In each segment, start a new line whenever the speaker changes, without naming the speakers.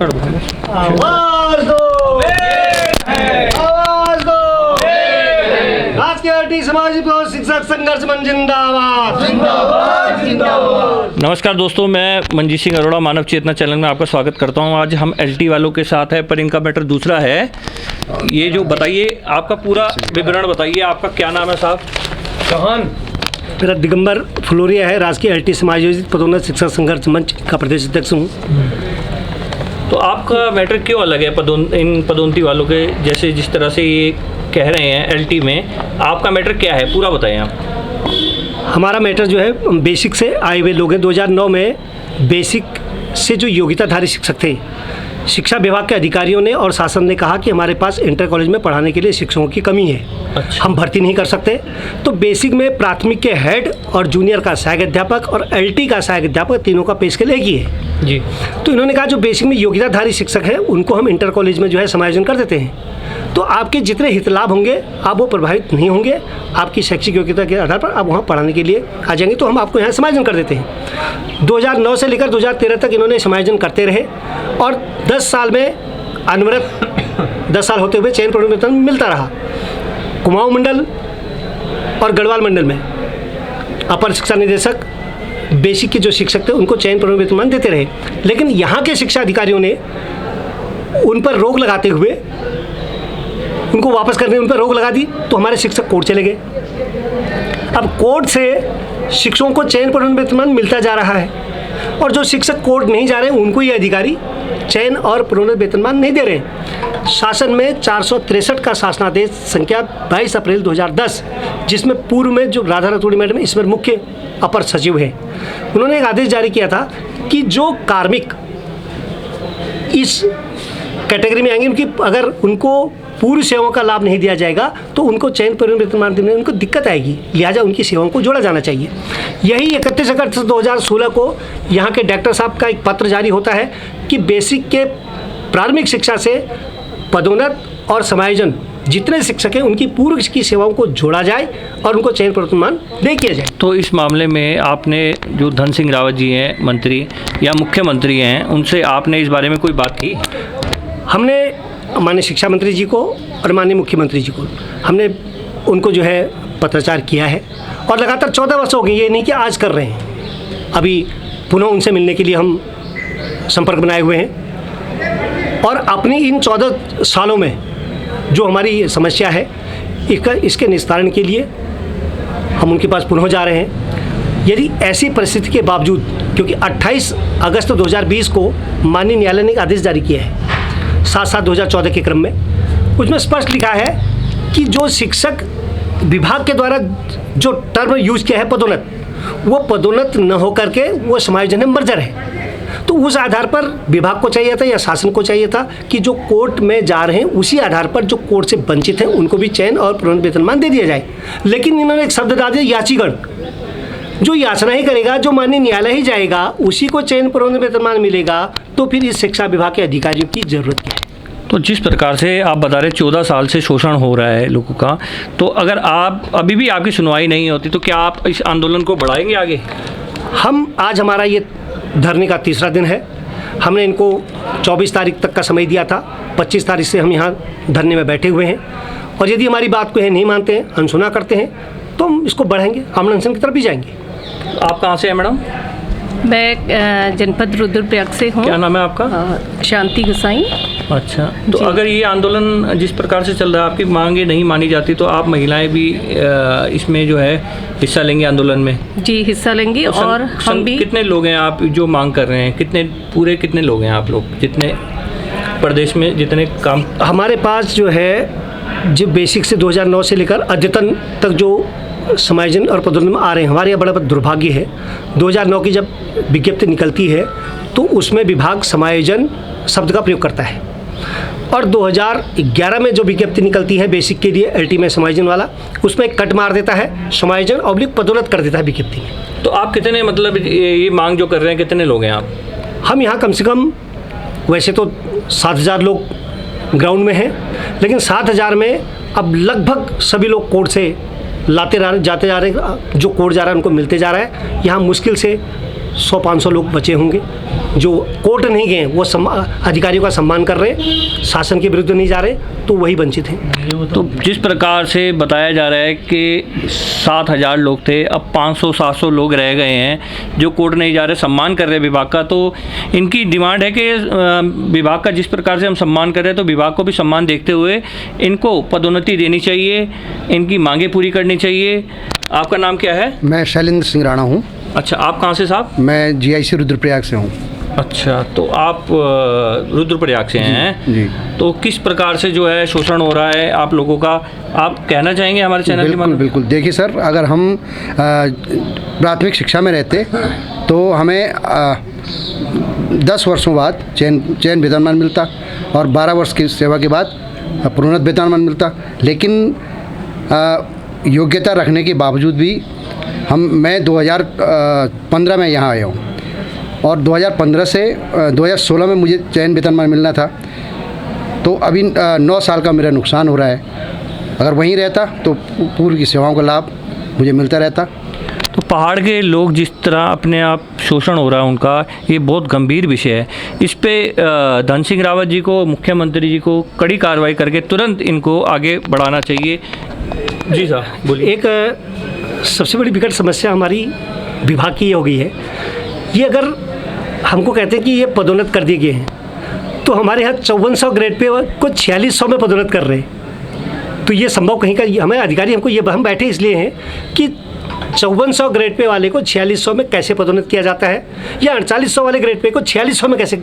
आवाज दो, आवाज दो, राजकीय सामाजिक शिक्षक संघर्ष मंच जिंदाबाद, जिंदाबाद, जिंदाबाद।
नमस्कार दोस्तों, मैं मनजीत सिंह अरोड़ा मानव चेतना चैनल में आपका स्वागत करता हूं। आज हम एलटी वालों के साथ है, पर इनका मैटर दूसरा है। ये जो बताइए, आपका पूरा विवरण बताइए। आपका क्या नाम है साहब?
कौन? मेरा दिगंबर फ्लोरिया है, राजकीय एलटी समायोजित पदोन्नत शिक्षक संघर्ष मंच का प्रदेश अध्यक्ष हूँ।
तो आपका मैटर क्यों अलग है इन पदोन्नति वालों के? जैसे जिस तरह से ये कह रहे हैं एलटी में, आपका मैटर क्या है, पूरा बताएं आप।
हमारा मैटर जो है, बेसिक से आए हुए लोग हैं। 2009 में बेसिक से जो योग्यताधारी शिक्षक थे, शिक्षा विभाग के अधिकारियों ने और शासन ने कहा कि हमारे पास इंटर कॉलेज में पढ़ाने के लिए शिक्षकों की कमी है।
अच्छा।
हम भर्ती नहीं कर सकते। तो बेसिक में प्राथमिक के हेड और जूनियर का सहायक अध्यापक और एलटी का सहायक अध्यापक, तीनों का पे स्केल एक ही है
जी।
तो इन्होंने कहा जो बेसिक में योग्यताधारी शिक्षक हैं उनको हम इंटर कॉलेज में जो है समायोजन कर देते हैं, तो आपके जितने हित लाभ होंगे आप वो प्रभावित नहीं होंगे। आपकी शैक्षिक योग्यता के आधार पर आप वहाँ पढ़ाने के लिए आ जाएंगे, तो हम आपको यहाँ समायोजन कर देते हैं। 2009 से लेकर 2013 तक इन्होंने समायोजन करते रहे और 10 साल में अनवरत 10 साल होते हुए चयन प्रवेतन मिलता रहा। कुमाऊं मंडल और गढ़वाल मंडल में अपर शिक्षा निदेशक बेसिक के जो शिक्षक थे उनको चयन प्रवेतन देते रहे, लेकिन यहाँ के शिक्षा अधिकारियों ने उन पर रोक लगाते हुए उनको वापस करने उन पर रोक लगा दी। तो हमारे शिक्षक कोर्ट चले गए। अब कोर्ट से शिक्षकों को चयन प्रवेतन मिलता जा रहा है और जो शिक्षक कोर्ट नहीं जा रहे हैं उनको ये अधिकारी चयन और प्रोन्नत वेतनमान नहीं दे रहे। शासन में 463 का शासनादेश संख्या 22 अप्रैल 2010, जिसमें पूर्व में जो राधा रतूड़ी मैडम इसमें मुख्य अपर सचिव है, उन्होंने एक आदेश जारी किया था कि जो कार्मिक इस कैटेगरी में आएंगे, उनकी अगर उनको पूर्व सेवाओं का लाभ नहीं दिया जाएगा तो उनको चयन वेतनमान देने में उनको दिक्कत आएगी, लिहाजा उनकी सेवाओं को जोड़ा जाना चाहिए। यही 31 अगस्त 2016 को यहाँ के डायरेक्टर साहब का एक पत्र जारी होता है कि बेसिक के प्राथमिक शिक्षा से पदोन्नत और समायोजन जितने शिक्षक हैं उनकी पूर्व की सेवाओं को जोड़ा जाए और उनको चयन वेतनमान दे किया जाए।
तो इस मामले में आपने जो धन सिंह रावत जी हैं मंत्री या मुख्यमंत्री हैं, उनसे आपने इस बारे में कोई बात की?
हमने माननीय शिक्षा मंत्री जी को और माननीय मुख्यमंत्री जी को हमने उनको जो है पत्राचार किया है और लगातार 14 वर्ष हो गए, ये नहीं कि आज कर रहे हैं। अभी पुनः उनसे मिलने के लिए हम संपर्क बनाए हुए हैं और अपनी इन 14 सालों में जो हमारी समस्या है इसके निस्तारण के लिए हम उनके पास पुनः जा रहे हैं। यदि ऐसी परिस्थिति के बावजूद, क्योंकि 28 अगस्त 2020 को माननीय न्यायालय ने एक आदेश जारी किया है 7/7/2014 के क्रम में, उसमें स्पष्ट लिखा है कि जो शिक्षक विभाग के द्वारा जो टर्म यूज किया है पदोन्नत, वो पदोन्नत न हो करके वो समायोजन में मर्जर है। तो उस आधार पर विभाग को चाहिए था या शासन को चाहिए था कि जो कोर्ट में जा रहे हैं उसी आधार पर जो कोर्ट से वंचित हैं उनको भी चयन और प्रोन्नत वेतनमान दे दिया जाए। लेकिन इन्होंने एक शब्द डाल दिया, याचीगण। जो याचना ही करेगा, जो माननीय न्यायालय ही जाएगा, उसी को चयन प्रोन्नत वेतनमान मिलेगा। तो फिर इस शिक्षा विभाग के अधिकारियों की जरूरत क्या है?
तो जिस प्रकार से आप बता रहे 14 साल से शोषण हो रहा है लोगों का, तो अगर आप अभी भी आपकी सुनवाई नहीं होती तो क्या आप इस आंदोलन को बढ़ाएंगे आगे?
हम आज हमारा ये धरने का तीसरा दिन है। हमने इनको 24 तारीख तक का समय दिया था। 25 तारीख से हम यहाँ धरने में बैठे हुए हैं और यदि हमारी बात को नहीं मानते हैं, अनसुना करते हैं, तो हम इसको बढ़ाएंगे, आमरण अनशन की तरफ भी जाएंगे।
आप कहाँ से हैं मैडम?
मैं जनपद रुद्रप्रयाग से हूँ।
क्या नाम है आपका?
शांति गोसाई।
अच्छा, तो अगर ये आंदोलन जिस प्रकार से चल रहा है, आपकी मांगे नहीं मानी जाती, तो आप महिलाएं भी इसमें जो है हिस्सा लेंगे आंदोलन में?
जी, हिस्सा लेंगे। और हम भी।
कितने लोग हैं आप जो मांग कर रहे हैं? कितने लोग हैं आप लोग, जितने प्रदेश में जितने काम?
हमारे पास जो है जो बेसिक से 2009 से लेकर अद्यतन तक जो समायोजन और पदोन्नत में आ रहे हैं, हमारे यहाँ बड़ा दुर्भाग्य है। 2009 की जब विज्ञप्ति निकलती है तो उसमें विभाग समायोजन शब्द का प्रयोग करता है और 2011 में जो विज्ञप्ति निकलती है बेसिक के लिए एलटी में समायोजन वाला, उसमें एक कट मार देता है, समायोजन ऑब्लिक पदोन्नत कर देता है विज्ञप्ति में।
तो आप कितने, मतलब ये मांग जो कर रहे हैं, कितने लोग हैं आप?
हम यहाँ कम से कम वैसे तो 7,000 लोग ग्राउंड में हैं, लेकिन 7,000 में अब लगभग सभी लोग कोर्ट से जाते जा रहे हैं, जो कोर्ट जा रहा है उनको मिलते जा रहा है। यहाँ मुश्किल से 100-500 लोग बचे होंगे जो कोर्ट नहीं गए, वो अधिकारियों का सम्मान कर रहे, शासन के विरुद्ध नहीं जा रहे, तो वही वंचित हैं।
तो जिस प्रकार से बताया जा रहा है कि 7,000 लोग थे, अब 500-700 लोग रह गए हैं जो कोर्ट नहीं जा रहे, सम्मान कर रहे हैं विभाग का, तो इनकी डिमांड है कि विभाग का जिस प्रकार से हम सम्मान कर रहे हैं तो विभाग को भी सम्मान देखते हुए इनको पदोन्नति देनी चाहिए, इनकी मांगे पूरी करनी चाहिए। आपका नाम क्या है?
मैं शैलेंद्र सिंह राणा हूँ।
अच्छा, आप कहाँ से साहब?
मैं GIC रुद्रप्रयाग से हूँ।
अच्छा, तो आप रुद्रप्रयाग से हैं
जी।
तो किस प्रकार से जो है शोषण हो रहा है आप लोगों का, आप कहना चाहेंगे हमारे चैनल के
बिल्कुल
माध्यम?
बिल्कुल। देखिए सर, अगर हम प्राथमिक शिक्षा में रहते तो हमें 10 वर्षों बाद चयन वेतनमान मिलता और 12 वर्ष की सेवा के बाद प्रोन्नत वेतनमान मिलता। लेकिन योग्यता रखने के बावजूद भी मैं 2015 में यहाँ आया हूँ और 2015 से 2016 में मुझे चयन वेतनमान मिलना था, तो अभी 9 साल का मेरा नुकसान हो रहा है। अगर वहीं रहता तो पूर्व की सेवाओं का लाभ मुझे मिलता रहता।
तो पहाड़ के लोग जिस तरह अपने आप शोषण हो रहा है उनका, ये बहुत गंभीर विषय है। इस पे धन सिंह रावत जी को, मुख्यमंत्री जी को कड़ी कार्रवाई करके तुरंत इनको आगे बढ़ाना चाहिए। जी साहब बोलिए।
एक सबसे बड़ी विकट समस्या हमारी विभाग की ये हो गई है, ये अगर हमको कहते हैं कि ये पदोन्नत कर दिए गए हैं तो हमारे यहाँ 5400 ग्रेड पे को 4600 में पदोन्नत कर रहे हैं। तो ये संभव कहीं का, हमें अधिकारी हमको ये, हम बैठे इसलिए हैं कि 5400 ग्रेड पे वाले को 4600 में कैसे पदोन्नत किया जाता है, या 4800 वाले ग्रेड पे को 4600 में कैसे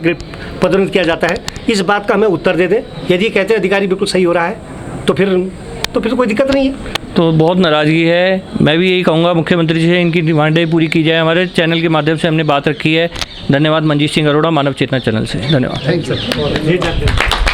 पदोन्नत किया जाता है, इस बात का हमें उत्तर दे दें। यदि कहते हैं अधिकारी बिल्कुल सही हो रहा है तो फिर कोई दिक्कत नहीं है।
तो बहुत नाराज़गी है। मैं भी यही कहूँगा मुख्यमंत्री जी से इनकी डिमांडें पूरी की जाए। हमारे चैनल के माध्यम से हमने बात रखी है। धन्यवाद। मनजीत सिंह अरोड़ा, मानव चेतना चैनल से। धन्यवाद।
Thank you.